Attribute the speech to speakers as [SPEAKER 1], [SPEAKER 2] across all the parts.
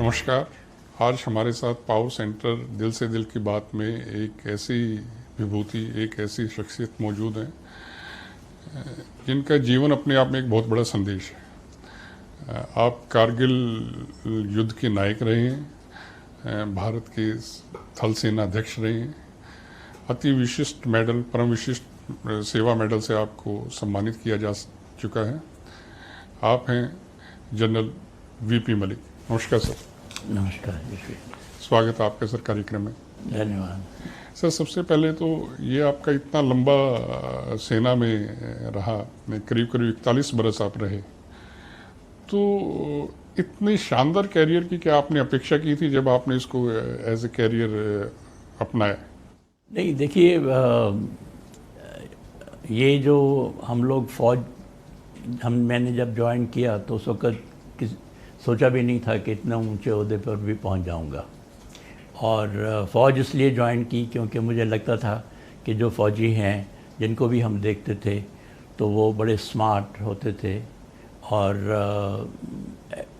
[SPEAKER 1] नमस्कार। आज हमारे साथ पावर सेंटर दिल से दिल की बात में एक ऐसी विभूति, एक ऐसी शख्सियत मौजूद है जिनका जीवन अपने आप में एक बहुत बड़ा संदेश है। आप कारगिल युद्ध के नायक रहे हैं, भारत के थल सेना अध्यक्ष रहे हैं, अति विशिष्ट मेडल, परम विशिष्ट सेवा मेडल से आपको सम्मानित किया जा चुका है। आप हैं जनरल वीपी मलिक। नमस्कार सर।
[SPEAKER 2] नमस्कार जी।
[SPEAKER 1] स्वागत है आपका सर कार्यक्रम में।
[SPEAKER 2] धन्यवाद
[SPEAKER 1] सर, सबसे पहले तो ये आपका इतना लंबा सेना में रहा, करीब करीब 41 बरस आप रहे, तो इतनी शानदार कैरियर की क्या आपने अपेक्षा की थी जब आपने इसको एज ए कैरियर अपनाया?
[SPEAKER 2] नहीं, देखिए, ये जो हम लोग मैंने जब ज्वाइन किया तो उस वक्त सोचा भी नहीं था कि इतना ऊंचे ओहदे पर भी पहुंच जाऊंगा। और फ़ौज इसलिए ज्वाइन की क्योंकि मुझे लगता था कि जो फ़ौजी हैं जिनको भी हम देखते थे तो वो बड़े स्मार्ट होते थे और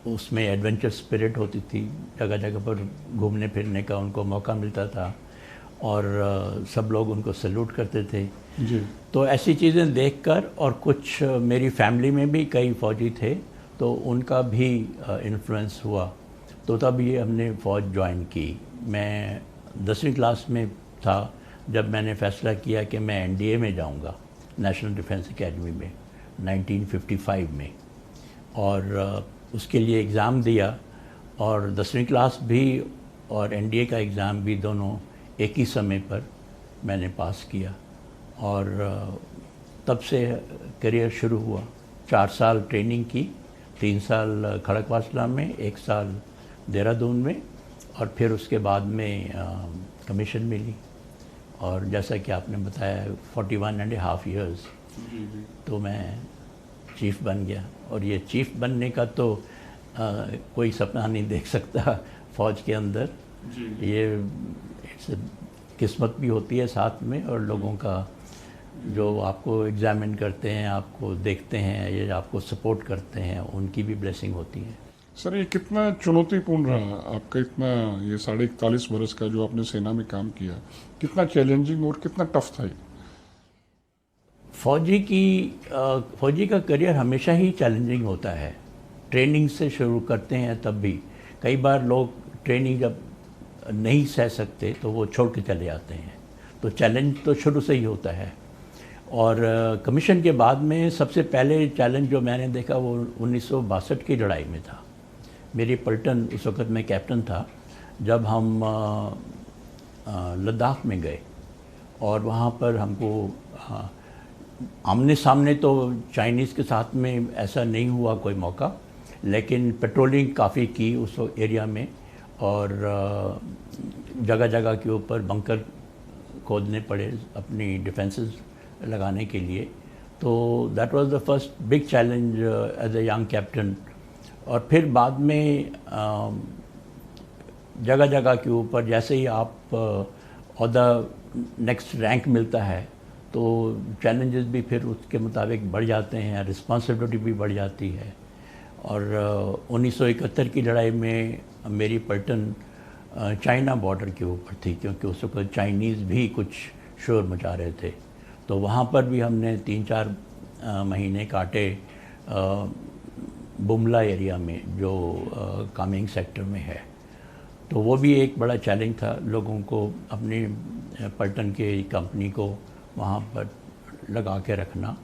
[SPEAKER 2] उसमें एडवेंचर स्पिरिट होती थी, जगह जगह पर घूमने फिरने का उनको मौका मिलता था और सब लोग उनको सैल्यूट करते थे
[SPEAKER 1] जी।
[SPEAKER 2] तो ऐसी चीज़ें देखकर, और कुछ मेरी फैमिली में भी कई फ़ौजी थे तो उनका भी इन्फ्लुएंस हुआ, तो तब ये हमने फ़ौज ज्वाइन की। मैं 10वीं क्लास में था जब मैंने फ़ैसला किया कि मैं एनडीए में जाऊंगा, नेशनल डिफेंस एकेडमी में, 1955 में, और उसके लिए एग्ज़ाम दिया और 10वीं क्लास भी और एनडीए का एग्ज़ाम भी दोनों एक ही समय पर मैंने पास किया और तब से करियर शुरू हुआ। 4 साल ट्रेनिंग की, 3 साल खड़गवासला में, 1 साल देहरादून में, और फिर उसके बाद में कमीशन मिली और जैसा कि आपने बताया 41.5 ईयर्स तो मैं चीफ़ बन गया। और ये चीफ़ बनने का तो कोई सपना नहीं देख सकता फ़ौज के अंदर। ये किस्मत भी होती है साथ में, और लोगों का जो आपको एग्जामिन करते हैं, आपको देखते हैं, ये आपको सपोर्ट करते हैं, उनकी भी ब्लेसिंग होती है।
[SPEAKER 1] सर, ये कितना चुनौतीपूर्ण रहा आपका, इतना ये 41.5 बरस का जो आपने सेना में काम किया, कितना चैलेंजिंग और कितना टफ था ये?
[SPEAKER 2] फौजी का करियर हमेशा ही चैलेंजिंग होता है। ट्रेनिंग से शुरू करते हैं तब भी कई बार लोग ट्रेनिंग जब नहीं सह सकते तो वो छोड़ के चले जाते हैं, तो चैलेंज तो शुरू से ही होता है। और कमीशन के बाद में सबसे पहले चैलेंज जो मैंने देखा वो 1962 की लड़ाई में था। मेरी पलटन, उस वक़्त मैं कैप्टन था, जब हम लद्दाख में गए और वहाँ पर हमको आमने सामने तो चाइनीज़ के साथ में ऐसा नहीं हुआ कोई मौका, लेकिन पेट्रोलिंग काफ़ी की उस एरिया में और जगह जगह के ऊपर बंकर खोदने पड़े अपनी डिफेंसेस लगाने के लिए। तो that was the first big challenge as a young captain. और फिर बाद में जगह जगह के ऊपर जैसे ही आप ओहदा नेक्स्ट रैंक मिलता है तो चैलेंजेस भी फिर उसके मुताबिक बढ़ जाते हैं, रिस्पॉन्सिबिलिटी भी बढ़ जाती है। और 1971 की लड़ाई में मेरी पलटन चाइना बॉर्डर के ऊपर थी, क्योंकि उस वक्त चाइनीज़ भी कुछ शोर मचा रहे थे, तो वहाँ पर भी हमने 3-4 महीने काटे बुमला एरिया में, जो कामिंग सेक्टर में है। तो वो भी एक बड़ा चैलेंज था लोगों को, अपनी पलटन के कंपनी को वहाँ पर लगा के रखना।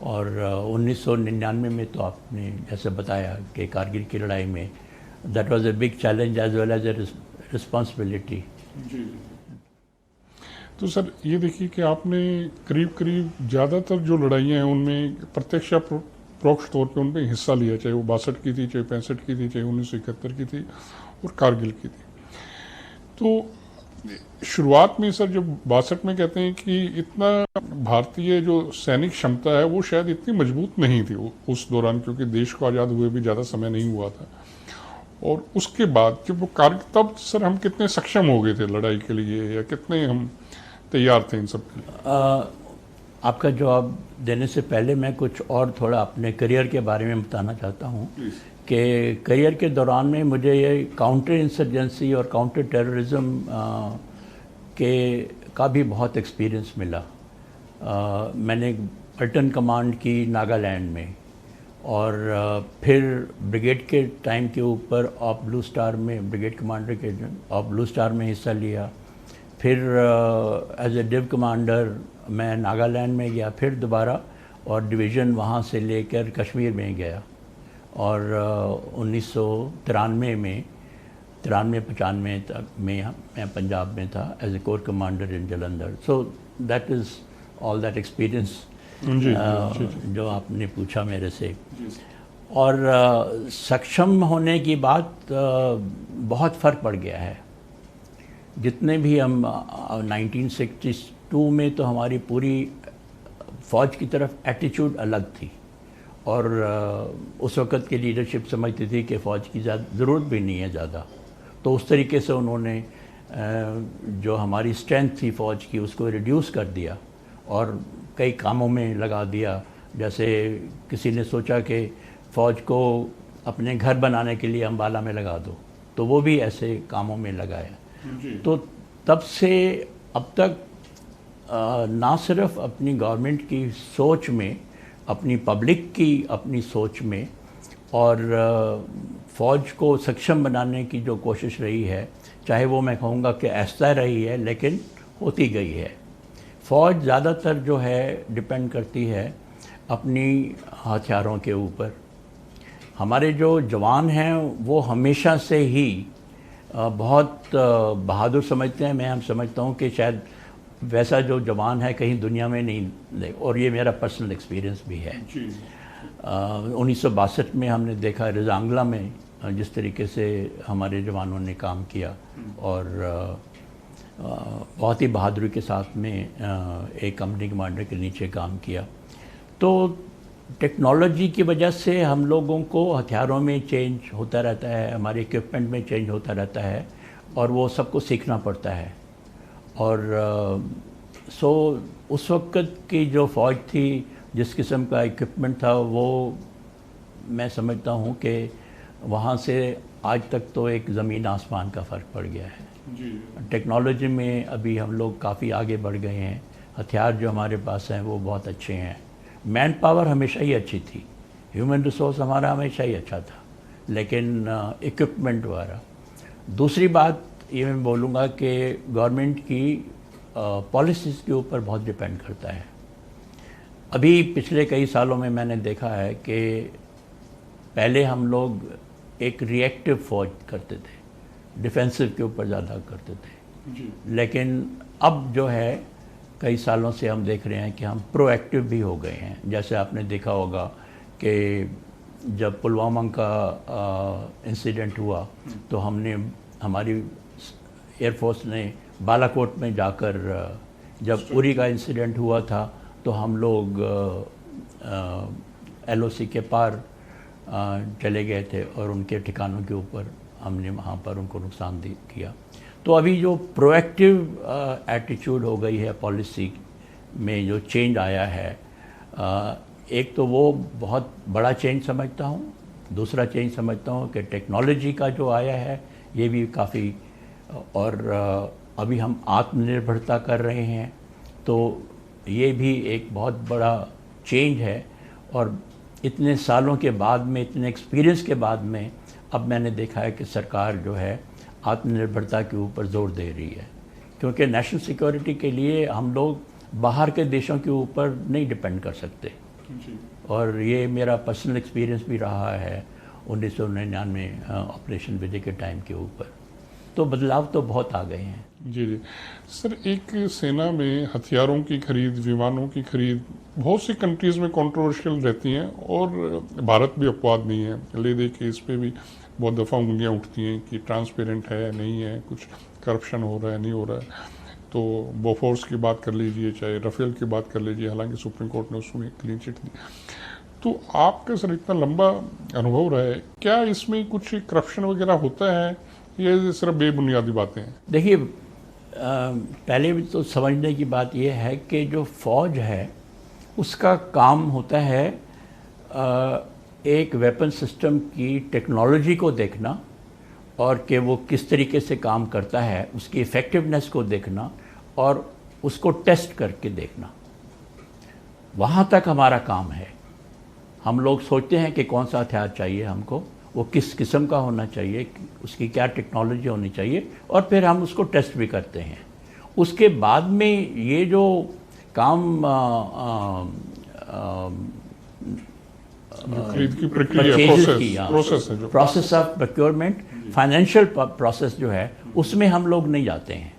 [SPEAKER 2] और 1999 में तो आपने जैसे बताया कि कारगिल की लड़ाई में that was a big challenge as well as a responsibility.
[SPEAKER 1] तो सर, ये देखिए कि आपने करीब करीब ज़्यादातर जो लड़ाइयाँ हैं उनमें प्रत्यक्ष या परोक्ष तौर पे उनमें हिस्सा लिया, चाहे वो 62 की थी, चाहे 65 की थी, चाहे 1971 की थी और कारगिल की थी। तो शुरुआत में सर, जब 62 में कहते हैं कि इतना भारतीय जो सैनिक क्षमता है वो शायद इतनी मजबूत नहीं थी उस दौरान, क्योंकि देश को आज़ाद हुए भी ज़्यादा समय नहीं हुआ था। और उसके बाद जब वो कारगिल, तब सर हम कितने सक्षम हो गए थे लड़ाई के लिए, या कितने हम तैयार थे इन सब के लिए?
[SPEAKER 2] आपका जवाब देने से पहले मैं कुछ और थोड़ा अपने करियर के बारे में बताना चाहता हूँ कि करियर के दौरान में मुझे ये काउंटर इंसर्जेंसी और काउंटर टेररिज्म के का भी बहुत एक्सपीरियंस मिला। मैंने पलटन कमांड की नागालैंड में, और फिर ब्रिगेड के टाइम के ऊपर ऑफ ब्लू स्टार में, ब्रिगेड कमांडर के ऑफ ब्लू स्टार में हिस्सा लिया। फिर एज ए डिव कमांडर मैं नागालैंड में गया, फिर दोबारा, और डिवीज़न वहाँ से लेकर कश्मीर में गया। और 1993 में 93-95 तक मैं पंजाब में था as a corps commander in Jalandhar. So that is all that experience जो आपने पूछा मेरे से। और सक्षम होने की बात बहुत फ़र्क पड़ गया है। जितने भी हम 1962 में तो हमारी पूरी फ़ौज की तरफ एटीट्यूड अलग थी, और उस वक़्त की लीडरशिप समझती थी कि फ़ौज की ज़रूरत भी नहीं है ज़्यादा। तो उस तरीके से उन्होंने जो हमारी स्ट्रेंथ थी फ़ौज की उसको रिड्यूस कर दिया और कई कामों में लगा दिया। जैसे किसी ने सोचा कि फ़ौज को अपने घर बनाने के लिए अम्बाला में लगा दो, तो वो भी ऐसे कामों में लगाया। तो तब से अब तक ना सिर्फ अपनी गवर्नमेंट की सोच में, अपनी पब्लिक की अपनी सोच में, और फ़ौज को सक्षम बनाने की जो कोशिश रही है, चाहे वो मैं कहूँगा कि ऐसा रही है, लेकिन होती गई है। फ़ौज ज़्यादातर जो है डिपेंड करती है अपनी हथियारों के ऊपर। हमारे जो जवान हैं वो हमेशा से ही बहुत बहादुर समझते हैं। मैं समझता हूँ कि शायद वैसा जो जवान है कहीं दुनिया में नहीं, और ये मेरा पर्सनल एक्सपीरियंस भी है। 1962 में हमने देखा रिजांगला में जिस तरीके से हमारे जवानों ने काम किया, और बहुत ही बहादुरी के साथ में एक कंपनी कमांडर के नीचे काम किया। तो टेक्नोलॉजी की वजह से हम लोगों को हथियारों में चेंज होता रहता है, हमारे इक्विपमेंट में चेंज होता रहता है, और वो सबको सीखना पड़ता है। और सो उस वक्त की जो फ़ौज थी, जिस किस्म का इक्विपमेंट था, वो मैं समझता हूँ कि वहाँ से आज तक तो एक ज़मीन आसमान का फ़र्क पड़ गया है। टेक्नोलॉजी में अभी हम लोग काफ़ी आगे बढ़ गए हैं। हथियार जो हमारे पास हैं वो बहुत अच्छे हैं। मैन पावर हमेशा ही अच्छी थी, ह्यूमन रिसोर्स हमारा हमेशा ही अच्छा था, लेकिन इक्विपमेंट वगैरह। दूसरी बात ये मैं बोलूँगा कि गवर्नमेंट की पॉलिसीज़ के ऊपर बहुत डिपेंड करता है। अभी पिछले कई सालों में मैंने देखा है कि पहले हम लोग एक रिएक्टिव फ़ौज करते थे, डिफेंसिव के ऊपर ज़्यादा करते थे, लेकिन अब जो है कई सालों से हम देख रहे हैं कि हम प्रोएक्टिव भी हो गए हैं। जैसे आपने देखा होगा कि जब पुलवामा का इंसिडेंट हुआ, तो हमारी एयरफोर्स ने बालाकोट में जाकर, जब उरी का इंसिडेंट हुआ था, तो हम लोग LOC के पार चले गए थे और उनके ठिकानों के ऊपर हमने वहाँ पर उनको नुकसान किया। तो अभी जो प्रोएक्टिव एटीट्यूड हो गई है, पॉलिसी में जो चेंज आया है, एक तो वो बहुत बड़ा चेंज समझता हूँ। दूसरा चेंज समझता हूँ कि टेक्नोलॉजी का जो आया है ये भी काफ़ी, और अभी हम आत्मनिर्भरता कर रहे हैं, तो ये भी एक बहुत बड़ा चेंज है। और इतने सालों के बाद में, इतने एक्सपीरियंस के बाद में, अब मैंने देखा है कि सरकार जो है आत्मनिर्भरता के ऊपर ज़ोर दे रही है, क्योंकि नेशनल सिक्योरिटी के लिए हम लोग बाहर के देशों के ऊपर नहीं डिपेंड कर सकते। और ये मेरा पर्सनल एक्सपीरियंस भी रहा है 1999 ऑपरेशन विजय के टाइम के ऊपर। तो बदलाव तो बहुत आ गए हैं।
[SPEAKER 1] जी सर, एक सेना में हथियारों की खरीद, विमानों की खरीद बहुत सी कंट्रीज़ में कंट्रोवर्शियल रहती हैं, और भारत भी अपवाद नहीं है। ले दे के इस पर भी बहुत दफ़ा उंगलियां उठती हैं कि ट्रांसपेरेंट है, नहीं है, कुछ करप्शन हो रहा है, नहीं हो रहा है। तो बोफोर्स की बात कर लीजिए, चाहे राफेल की बात कर लीजिए, हालांकि सुप्रीम कोर्ट ने उसमें क्लीन चिट दी। तो आपका सर इतना लंबा अनुभव रहा है, क्या इसमें कुछ करप्शन वगैरह होता है, ये सिर्फ बेबुनियादी बातें हैं?
[SPEAKER 2] देखिए, पहले भी तो समझने की बात यह है कि जो फ़ौज है उसका काम होता है एक वेपन सिस्टम की टेक्नोलॉजी को देखना और कि वो किस तरीके से काम करता है, उसकी इफ़ेक्टिवनेस को देखना और उसको टेस्ट करके देखना, वहाँ तक हमारा काम है। हम लोग सोचते हैं कि कौन सा हथियार चाहिए हमको, वो किस किस्म का होना चाहिए, उसकी क्या टेक्नोलॉजी होनी चाहिए, और फिर हम उसको टेस्ट भी करते हैं। उसके बाद में ये जो काम
[SPEAKER 1] जो खरीद की प्रक्रिया
[SPEAKER 2] process of procurement, financial process जो है, उसमें हम लोग नहीं जाते हैं।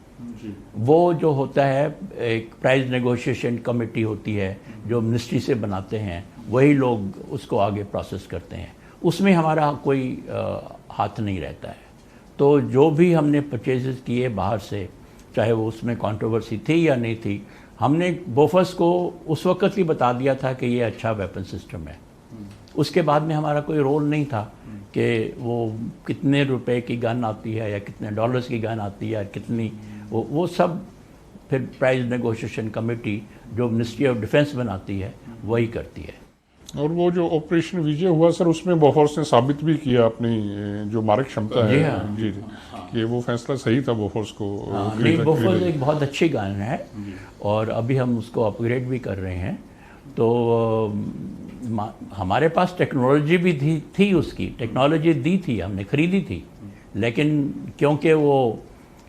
[SPEAKER 2] वो जो होता है, एक प्राइस नेगोशिएशन कमेटी होती है जो मिनिस्ट्री से बनाते हैं, वही लोग उसको आगे प्रोसेस करते हैं, उसमें हमारा कोई हाथ नहीं रहता है। तो जो भी हमने परचेजेस किए बाहर से, चाहे वो उसमें कंट्रोवर्सी थी या नहीं थी, हमने बोफर्स को उस वक्त ही बता दिया था कि ये अच्छा वेपन सिस्टम है। उसके बाद में हमारा कोई रोल नहीं था कि वो कितने रुपए की गन आती है या कितने डॉलर्स की गन आती है या कितनी, वो सब फिर प्राइस नेगोशिएशन कमेटी जो मिनिस्ट्री ऑफ डिफेंस बनाती है वही करती है।
[SPEAKER 1] और वो जो ऑपरेशन विजय हुआ सर, उसमें बोफोर्स ने साबित भी किया अपनी जो मारक क्षमता है।
[SPEAKER 2] जी हाँ।
[SPEAKER 1] जी कि वो फैसला सही था बोफोर्स को।
[SPEAKER 2] नहीं, बोफोर्स एक बहुत अच्छी गन है और अभी हम उसको अपग्रेड भी कर रहे हैं। तो हमारे पास टेक्नोलॉजी भी थी उसकी टेक्नोलॉजी दी थी, हमने खरीदी थी, लेकिन क्योंकि वो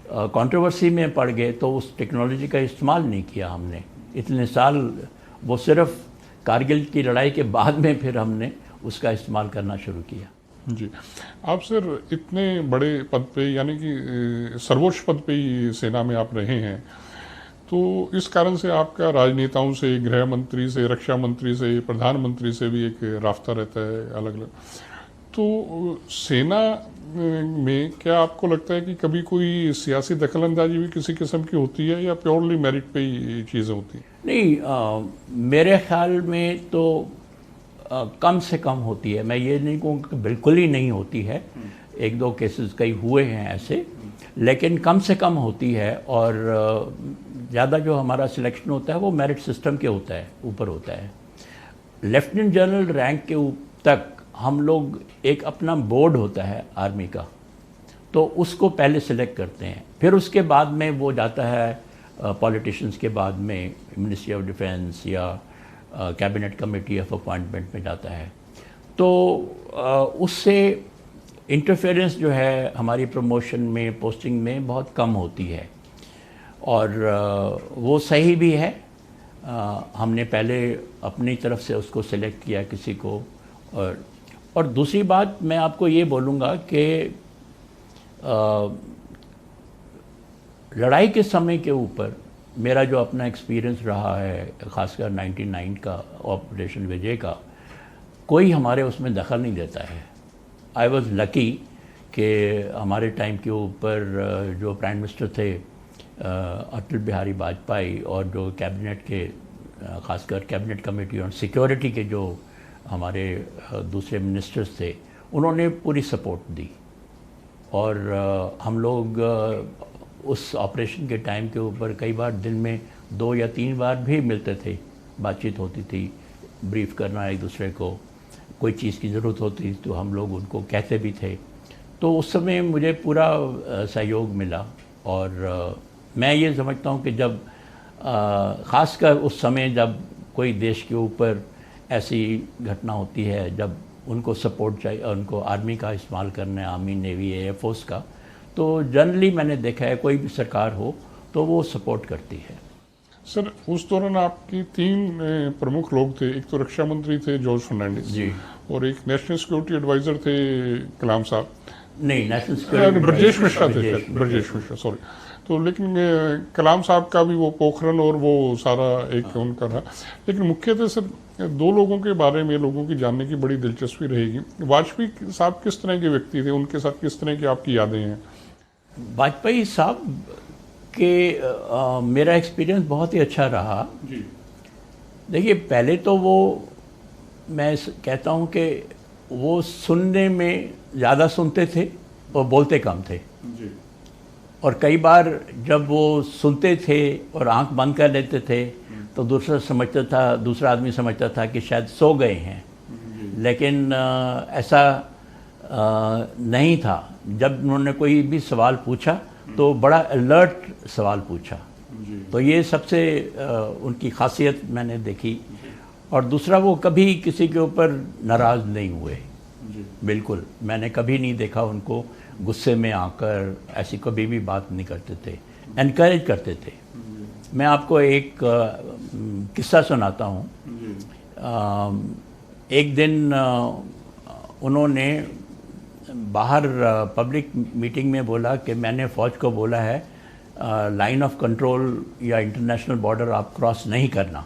[SPEAKER 2] कंट्रोवर्सी में पड़ गए तो उस टेक्नोलॉजी का इस्तेमाल नहीं किया हमने इतने साल। वो सिर्फ कारगिल की लड़ाई के बाद में फिर हमने उसका इस्तेमाल करना शुरू किया।
[SPEAKER 1] जी, आप सर इतने बड़े पद पे, यानी कि सर्वोच्च पद पे ही सेना में आप रहे हैं, तो इस कारण से आपका राजनेताओं से, गृह मंत्री से, रक्षा मंत्री से, प्रधानमंत्री से भी एक रास्ता रहता है अलग अलग। तो सेना में क्या आपको लगता है कि कभी कोई सियासी दखलंदाजी भी किसी किस्म की होती है या प्योरली मेरिट पे ही चीज़ें होती हैं?
[SPEAKER 2] नहीं, मेरे ख्याल में तो कम से कम होती है। मैं ये नहीं कहूँगा कि बिल्कुल ही नहीं होती है, एक दो केसेस कई हुए हैं ऐसे, लेकिन कम से कम होती है। और ज़्यादा जो हमारा सिलेक्शन होता है वो मेरिट सिस्टम के होता है, ऊपर होता है। लेफ्टिनेंट जनरल रैंक के तक हम लोग, एक अपना बोर्ड होता है आर्मी का, तो उसको पहले सिलेक्ट करते हैं, फिर उसके बाद में वो जाता है पॉलिटिशियंस के बाद में मिनिस्ट्री ऑफ डिफेंस या कैबिनेट कमेटी ऑफ अपॉइंटमेंट में जाता है। तो उससे इंटरफेरेंस जो है हमारी प्रमोशन में, पोस्टिंग में बहुत कम होती है, और वो सही भी है। हमने पहले अपनी तरफ से उसको सिलेक्ट किया किसी को। और दूसरी बात मैं आपको ये बोलूँगा कि लड़ाई के समय के ऊपर मेरा जो अपना एक्सपीरियंस रहा है, ख़ासकर 99 का ऑपरेशन विजय का, कोई हमारे उसमें दखल नहीं देता है। आई वॉज़ लकी कि हमारे टाइम के ऊपर जो प्राइम मिनिस्टर थे अटल बिहारी वाजपेयी, और जो कैबिनेट के, ख़ासकर कैबिनेट कमेटी ऑन सिक्योरिटी के जो हमारे दूसरे मिनिस्टर्स थे, उन्होंने पूरी सपोर्ट दी। और हम लोग उस ऑपरेशन के टाइम के ऊपर कई बार दिन में 2 या 3 बार भी मिलते थे, बातचीत होती थी, ब्रीफ करना एक दूसरे को, कोई चीज़ की ज़रूरत होती तो हम लोग उनको कहते भी थे। तो उस समय मुझे पूरा सहयोग मिला। और मैं ये समझता हूँ कि जब ख़ासकर उस समय जब कोई देश के ऊपर ऐसी घटना होती है, जब उनको सपोर्ट चाहिए, उनको आर्मी का इस्तेमाल करना है, आर्मी, नेवी, एयरफोर्स का, तो जनरली मैंने देखा है कोई भी सरकार हो तो वो सपोर्ट करती है।
[SPEAKER 1] सर, उस दौरान आपकी 3 प्रमुख लोग थे। एक तो रक्षा मंत्री थे जॉर्ज फर्नांडिस
[SPEAKER 2] जी, और
[SPEAKER 1] एक नेशनल सिक्योरिटी एडवाइज़र थे कलाम साहब।
[SPEAKER 2] नहीं, नेशनल सिक्योरिटी
[SPEAKER 1] ब्रजेश मिश्रा थे, ब्रजेश मिश्रा, सॉरी। तो लेकिन कलाम साहब का भी वो पोखरन और वो सारा एक उनका रहा। लेकिन मुख्यतः सर 2 लोगों के बारे में लोगों की जानने की बड़ी दिलचस्पी रहेगी। वाजपेयी साहब किस तरह के व्यक्ति थे, उनके साथ किस तरह की आपकी यादें हैं?
[SPEAKER 2] वाजपेयी साहब के मेरा एक्सपीरियंस बहुत ही अच्छा रहा जी। देखिए, पहले तो वो, मैं कहता हूँ कि वो सुनने में ज़्यादा सुनते थे और बोलते कम थे जी। और कई बार जब वो सुनते थे और आंख बंद कर लेते थे तो दूसरा आदमी समझता था कि शायद सो गए हैं, लेकिन ऐसा नहीं था। जब उन्होंने कोई भी सवाल पूछा तो बड़ा अलर्ट सवाल पूछा। तो ये सबसे उनकी खासियत मैंने देखी। और दूसरा, वो कभी किसी के ऊपर नाराज़ नहीं हुए। बिल्कुल, मैंने कभी नहीं देखा उनको गुस्से में आकर ऐसी कभी भी बात नहीं करते थे, एनकरेज करते थे। मैं आपको एक किस्सा सुनाता हूँ। एक दिन उन्होंने बाहर पब्लिक मीटिंग में बोला कि मैंने फ़ौज को बोला है लाइन ऑफ कंट्रोल या इंटरनेशनल बॉर्डर आप क्रॉस नहीं करना।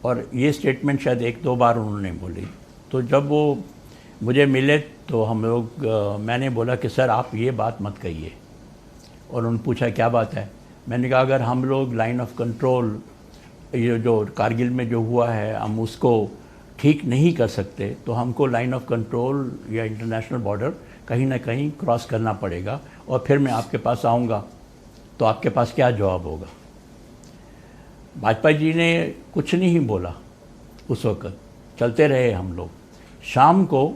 [SPEAKER 2] और ये स्टेटमेंट शायद 1-2 बार उन्होंने बोली। तो जब वो मुझे मिले तो हम लोग मैंने बोला कि सर आप ये बात मत कहिए। और उन्होंने पूछा क्या बात है। मैंने कहा अगर हम लोग लाइन ऑफ कंट्रोल ये जो कारगिल में जो हुआ है हम उसको ठीक नहीं कर सकते तो हमको लाइन ऑफ कंट्रोल या इंटरनेशनल बॉर्डर कहीं ना कहीं क्रॉस करना पड़ेगा। और फिर मैं आपके पास आऊँगा तो आपके पास क्या जवाब होगा। वाजपेयी जी ने कुछ नहीं बोला उस वक़्त, चलते रहे हम लोग। शाम को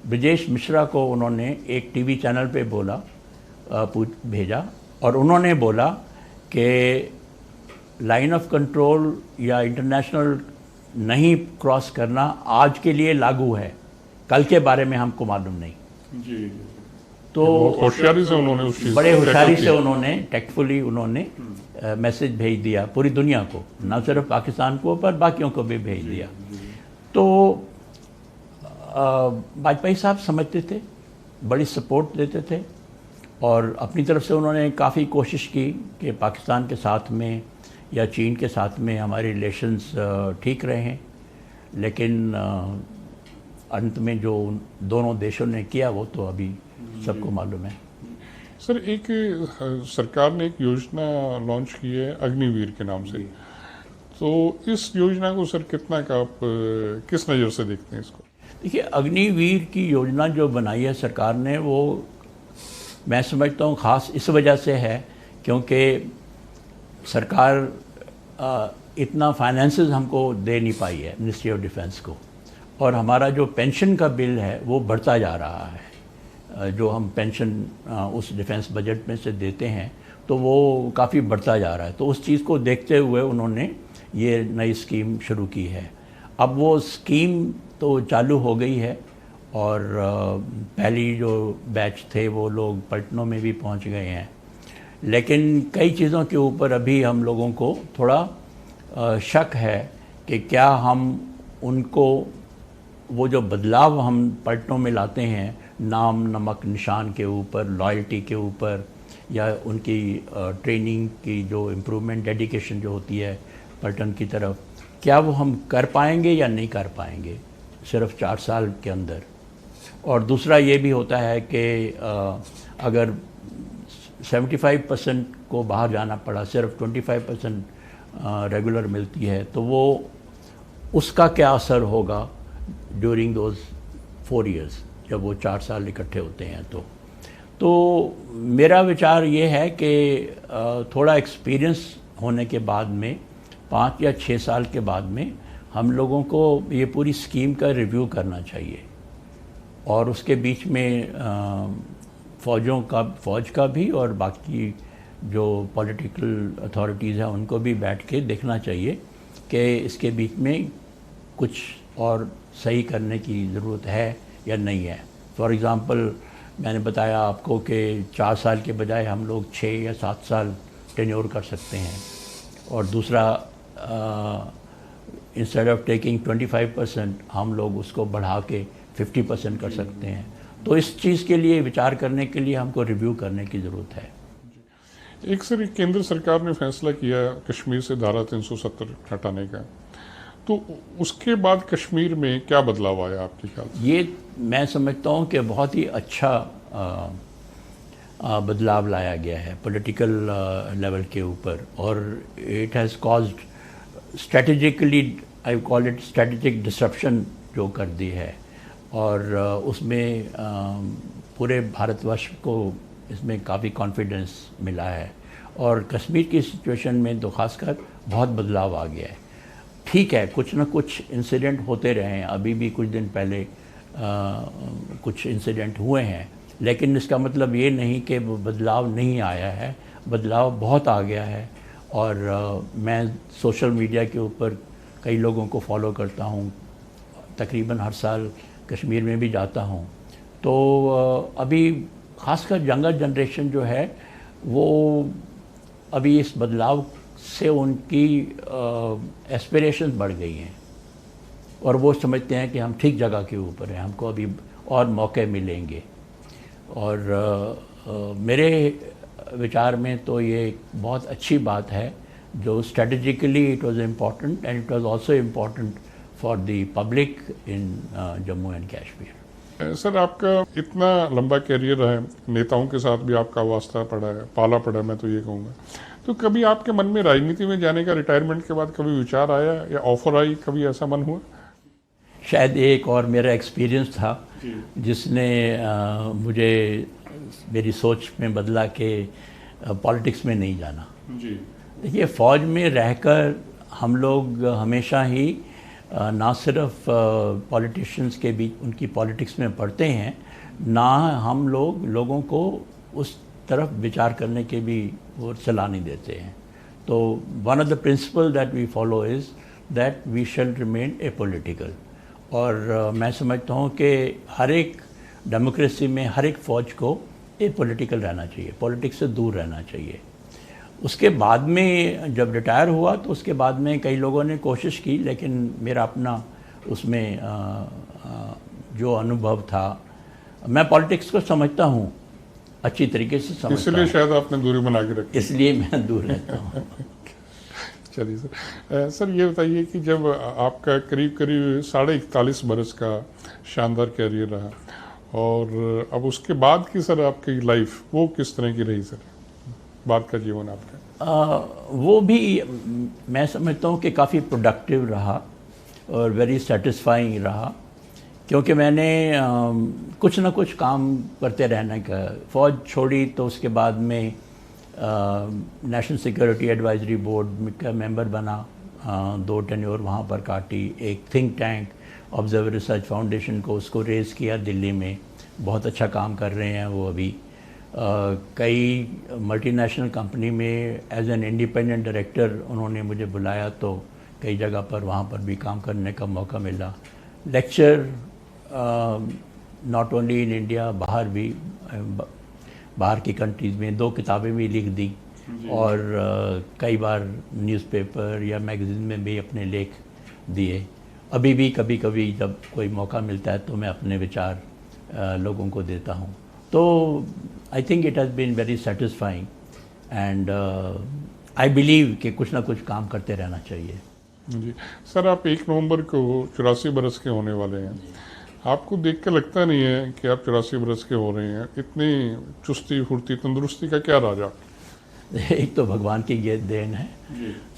[SPEAKER 2] ब्रजेश मिश्रा को उन्होंने एक टीवी चैनल पे बोला भेजा और उन्होंने बोला कि लाइन ऑफ कंट्रोल या इंटरनेशनल नहीं क्रॉस करना आज के लिए लागू है, कल के बारे में हमको मालूम नहीं।
[SPEAKER 1] जी।
[SPEAKER 2] तो
[SPEAKER 1] होशियारी से उन्होंने उस चीज़
[SPEAKER 2] बड़े होशियारी से उन्होंने टेक्टफुली उन्होंने मैसेज भेज दिया पूरी दुनिया को, ना सिर्फ पाकिस्तान को पर बाकियों को भी भेज दिया। तो वाजपेयी साहब समझते थे, बड़ी सपोर्ट देते थे और अपनी तरफ से उन्होंने काफ़ी कोशिश की कि पाकिस्तान के साथ में या चीन के साथ में हमारे रिलेशंस ठीक रहें। लेकिन अंत में जो दोनों देशों ने किया वो तो अभी सबको मालूम है।
[SPEAKER 1] सर, एक सरकार ने एक योजना लॉन्च की है अग्निवीर के नाम से। तो इस योजना को सर कितना का आप किस नज़र से देखते हैं इसको?
[SPEAKER 2] देखिए, अग्निवीर की योजना जो बनाई है सरकार ने वो मैं समझता हूँ ख़ास इस वजह से है क्योंकि सरकार इतना फाइनेंसेस हमको दे नहीं पाई है मिनिस्ट्री ऑफ डिफेंस को। और हमारा जो पेंशन का बिल है वो बढ़ता जा रहा है। जो हम पेंशन उस डिफेंस बजट में से देते हैं तो वो काफ़ी बढ़ता जा रहा है। तो उस चीज़ को देखते हुए उन्होंने ये नई स्कीम शुरू की है। अब वो स्कीम तो चालू हो गई है और पहली जो बैच थे वो लोग पलटनों में भी पहुंच गए हैं। लेकिन कई चीज़ों के ऊपर अभी हम लोगों को थोड़ा शक है कि क्या हम उनको वो जो बदलाव हम पलटनों में लाते हैं नाम नमक निशान के ऊपर, लॉयल्टी के ऊपर या उनकी ट्रेनिंग की जो इम्प्रूवमेंट डेडिकेशन जो होती है पलटन की तरफ, क्या वो हम कर पाएंगे या नहीं कर पाएंगे सिर्फ 4 साल के अंदर। और दूसरा ये भी होता है कि अगर 75% को बाहर जाना पड़ा, सिर्फ 25% रेगुलर मिलती है तो वो उसका क्या असर होगा ड्यूरिंग दोज 4 इयर्स जब वो 4 साल इकट्ठे होते हैं। तो मेरा विचार ये है कि थोड़ा एक्सपीरियंस होने के बाद में 5 या 6 साल के बाद में हम लोगों को ये पूरी स्कीम का रिव्यू करना चाहिए और उसके बीच में फ़ौज का भी और बाकी जो पॉलिटिकल अथॉरिटीज़ हैं उनको भी बैठ के देखना चाहिए कि इसके बीच में कुछ और सही करने की ज़रूरत है या नहीं है। फॉर एग्ज़ाम्पल मैंने बताया आपको कि 4 साल के बजाय हम लोग 6 या 7 साल टेन्योर कर सकते हैं। और दूसरा, इंस्टेड ऑफ टेकिंग 25% हम लोग उसको बढ़ा के 50% कर सकते हैं। तो इस चीज़ के लिए विचार करने के लिए हमको रिव्यू करने की ज़रूरत है।
[SPEAKER 1] एक सर, केंद्र सरकार ने फैसला किया कश्मीर से धारा 370 हटाने का, तो उसके बाद कश्मीर में क्या बदलाव आया आपके ख्याल से?
[SPEAKER 2] ये मैं समझता हूँ कि बहुत ही अच्छा बदलाव लाया गया है पॉलिटिकल लेवल के ऊपर और it has caused strategically, I call it strategic disruption जो कर दी है। और उसमें पूरे भारतवर्ष को इसमें काफ़ी कॉन्फिडेंस मिला है और कश्मीर की सिचुएशन में तो खासकर बहुत बदलाव आ गया है। ठीक है, कुछ ना कुछ इंसिडेंट होते रहे हैं, अभी भी कुछ दिन पहले कुछ इंसिडेंट हुए हैं, लेकिन इसका मतलब ये नहीं कि वो बदलाव नहीं आया है, बदलाव बहुत आ गया है। और मैं सोशल मीडिया के ऊपर कई लोगों को फॉलो करता हूँ, तकरीबन हर साल कश्मीर में भी जाता हूँ। तो अभी ख़ासकर यंगर जनरेशन जो है वो अभी इस बदलाव से उनकी एस्पिरेशन बढ़ गई हैं और वो समझते हैं कि हम ठीक जगह के ऊपर हैं, हमको अभी और मौके मिलेंगे। और मेरे विचार में तो ये एक बहुत अच्छी बात है जो strategically it was important and it was also important for the public in Jammu and Kashmir.
[SPEAKER 1] Sir, आपका इतना लंबा करियर है, नेताओं के साथ भी आपका वास्ता पड़ा है, पाला पड़ा, मैं तो ये कहूँगा। तो कभी आपके मन में राजनीति में जाने का रिटायरमेंट के बाद कभी विचार आया या ऑफर आई, कभी ऐसा मन हुआ?
[SPEAKER 2] शायद एक और मेरा एक्सपीरियंस था जिसने मुझे मेरी सोच में बदला कि पॉलिटिक्स में नहीं जाना।
[SPEAKER 1] जी।
[SPEAKER 2] देखिए, फ़ौज में रहकर हम लोग हमेशा ही ना सिर्फ पॉलिटिशियंस के बीच उनकी पॉलिटिक्स में पढ़ते हैं, ना हम लोगों को उस तरफ विचार करने के भी वो सलाह नहीं देते हैं। तो one of the principle that we follow is that we shall remain apolitical. और मैं समझता हूँ कि हर एक डेमोक्रेसी में हर एक फ़ौज को ए पॉलिटिकल रहना चाहिए, पॉलिटिक्स से दूर रहना चाहिए। उसके बाद में जब रिटायर हुआ तो उसके बाद में कई लोगों ने कोशिश की, लेकिन मेरा अपना उसमें जो अनुभव था, मैं पॉलिटिक्स को समझता हूँ, अच्छी तरीके से समझता हूँ,
[SPEAKER 1] इसलिए शायद आपने दूरी बना के रखी,
[SPEAKER 2] इसलिए मैं दूर रहता हूँ।
[SPEAKER 1] चलिए सर, सर ये बताइए कि जब आपका करीब करीब 41.5 बरस का शानदार कैरियर रहा और अब उसके बाद की सर आपकी लाइफ वो किस तरह की रही सर, बाद का जीवन आपका?
[SPEAKER 2] वो भी मैं समझता हूँ कि काफ़ी प्रोडक्टिव रहा और वेरी सेटिस्फाइंग रहा, क्योंकि मैंने कुछ ना कुछ काम करते रहने का, फ़ौज छोड़ी तो उसके बाद में नेशनल सिक्योरिटी एडवाइजरी बोर्ड का मेंबर बना, 2 टेन्योर वहाँ पर काटी, एक think tank observer research foundation को उसको रेज़ किया दिल्ली में, बहुत अच्छा काम कर रहे हैं वो अभी। कई मल्टीनेशनल कंपनी में एज एन इंडिपेंडेंट डायरेक्टर उन्होंने मुझे बुलाया, तो कई जगह पर वहाँ पर भी काम करने का मौका मिला। Lecture not only in India, बाहर भी, बाहर की कंट्रीज़ में 2 किताबें भी लिख दी और कई बार न्यूज़पेपर या मैगज़ीन में भी अपने लेख दिए। अभी भी कभी कभी जब कोई मौका मिलता है तो मैं अपने विचार लोगों को देता हूँ। तो I think it has been very satisfying and I believe कि कुछ ना कुछ काम करते रहना चाहिए।
[SPEAKER 1] जी सर, आप 1 नवंबर को 84 बरस के होने वाले हैं। आपको देख के लगता नहीं है कि आप 84 बरस के हो रहे हैं? इतनी चुस्ती फुर्ती तंदुरुस्ती का क्या राज आप?
[SPEAKER 2] एक तो भगवान की ये देन है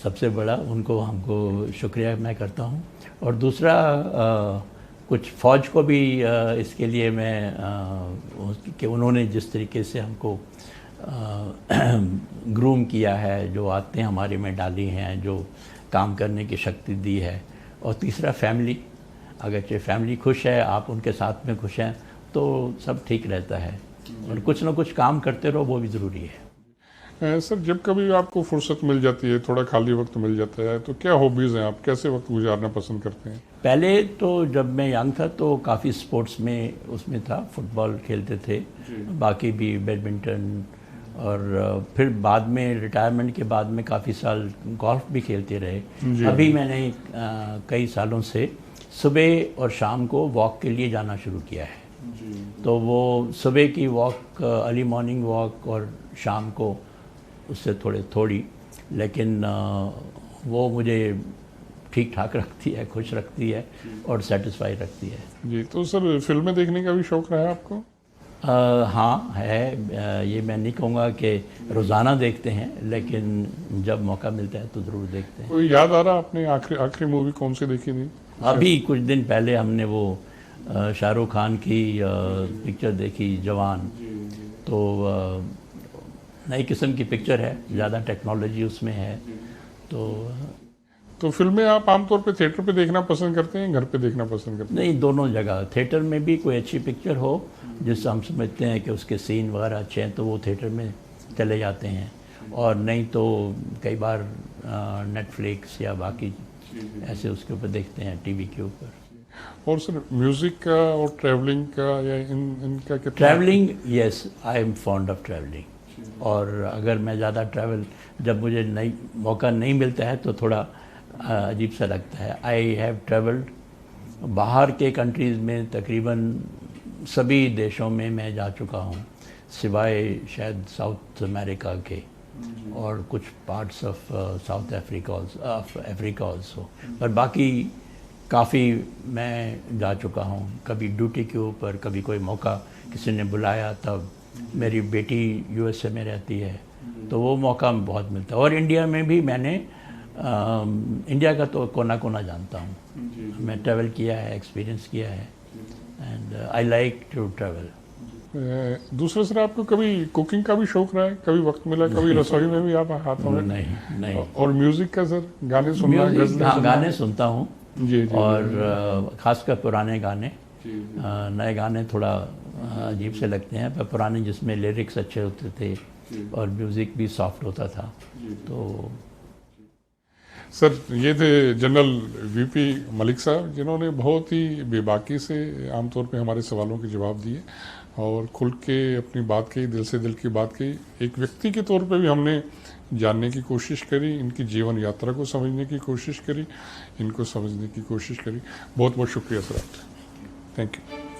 [SPEAKER 2] सबसे बड़ा, उनको हमको शुक्रिया मैं करता हूँ। और दूसरा कुछ फ़ौज को भी इसके लिए मैं कि उन्होंने जिस तरीके से हमको ग्रूम किया है, जो आते हमारे में डाली हैं, जो काम करने की शक्ति दी है। और तीसरा फैमिली, अगर फैमिली खुश है, आप उनके साथ में खुश हैं, तो सब ठीक रहता है। और कुछ ना कुछ काम करते रहो, वो भी ज़रूरी है।
[SPEAKER 1] सर, जब कभी आपको फुर्सत मिल जाती है, थोड़ा खाली वक्त मिल जाता है, तो क्या हॉबीज़ हैं, आप कैसे वक्त गुजारना पसंद करते हैं?
[SPEAKER 2] पहले तो जब मैं यंग था तो काफ़ी स्पोर्ट्स में उसमें था, फुटबॉल खेलते थे, बाकी भी बैडमिंटन, और फिर बाद में रिटायरमेंट के बाद में काफ़ी साल गोल्फ भी खेलते रहे। अभी मैंने कई सालों से सुबह और शाम को वॉक के लिए जाना शुरू किया है। तो वो सुबह की वॉक, अर्ली मॉर्निंग वॉक, और शाम को उससे थोड़ी, लेकिन वो मुझे ठीक ठाक रखती है, खुश रखती है और सेटिस्फाई रखती है।
[SPEAKER 1] जी, तो सर फिल्में देखने का भी शौक़ रहा है आपको?
[SPEAKER 2] हाँ है, ये मैं नहीं कहूँगा कि रोज़ाना देखते हैं, लेकिन जब मौका मिलता है तो ज़रूर देखते हैं।
[SPEAKER 1] कोई याद आ रहा आपने आखिरी मूवी कौन सी देखी थी?
[SPEAKER 2] अभी कुछ दिन पहले हमने वो शाहरुख खान की पिक्चर देखी, जवान। तो नई किस्म की पिक्चर है, ज़्यादा टेक्नोलॉजी उसमें है। तो
[SPEAKER 1] तो फिल्में आप आमतौर पे थिएटर पे देखना पसंद करते हैं, घर पे देखना पसंद करते
[SPEAKER 2] नहीं, दोनों जगह। थिएटर में भी कोई अच्छी पिक्चर हो जिससे हम समझते हैं कि उसके सीन वगैरह अच्छे हैं तो वो थिएटर में चले जाते हैं, और नहीं तो कई बार नेटफ्लिक्स या बाकी ऐसे उसके ऊपर देखते हैं, टीवी के ऊपर।
[SPEAKER 1] हैं? और सर म्यूजिक का और ट्रैवलिंग का या इनका कितना?
[SPEAKER 2] Travelling, yes, I am fond of travelling. और अगर मैं ज़्यादा ट्रैवल, जब मुझे मौका नहीं मिलता है तो थोड़ा अजीब सा लगता है। आई हैव ट्रैवल्ड बाहर के कंट्रीज़ में, तकरीबन सभी देशों में मैं जा चुका हूँ, सिवाय शायद साउथ अमेरिका के और कुछ parts of south Africa also, पर बाकी काफ़ी मैं जा चुका हूँ। कभी ड्यूटी के ऊपर, कभी कोई मौका किसी ने बुलाया तब। मेरी बेटी यूएसए में रहती है तो वो मौका बहुत मिलता है। और इंडिया में भी मैंने इंडिया का तो कोना कोना जानता हूँ। मैं ट्रैवल किया है, एक्सपीरियंस किया है, and I like to travel.
[SPEAKER 1] दूसरा सर, आपको कभी कुकिंग का भी शौक रहा है? कभी वक्त मिला, कभी रसोई में भी आप हाथ में?
[SPEAKER 2] नहीं।
[SPEAKER 1] और म्यूजिक का सर, गाने सुनना, गजलें सुनना?
[SPEAKER 2] गाने सुनता हूँ
[SPEAKER 1] जी जी।
[SPEAKER 2] और खासकर पुराने गाने। नए गाने थोड़ा अजीब से लगते हैं, पर पुराने जिसमें लिरिक्स अच्छे होते थे और म्यूज़िक भी सॉफ्ट होता था। तो
[SPEAKER 1] सर, ये थे जनरल वीपी मलिक साहब, जिन्होंने बहुत ही बेबाकी से आमतौर पे हमारे सवालों के जवाब दिए और खुल के अपनी बात कही, दिल से दिल की बात कही। एक व्यक्ति के तौर पे भी हमने जानने की कोशिश करी, इनकी जीवन यात्रा को समझने की कोशिश करी, इनको समझने की कोशिश करी। बहुत बहुत शुक्रिया सर आपका। Thank you.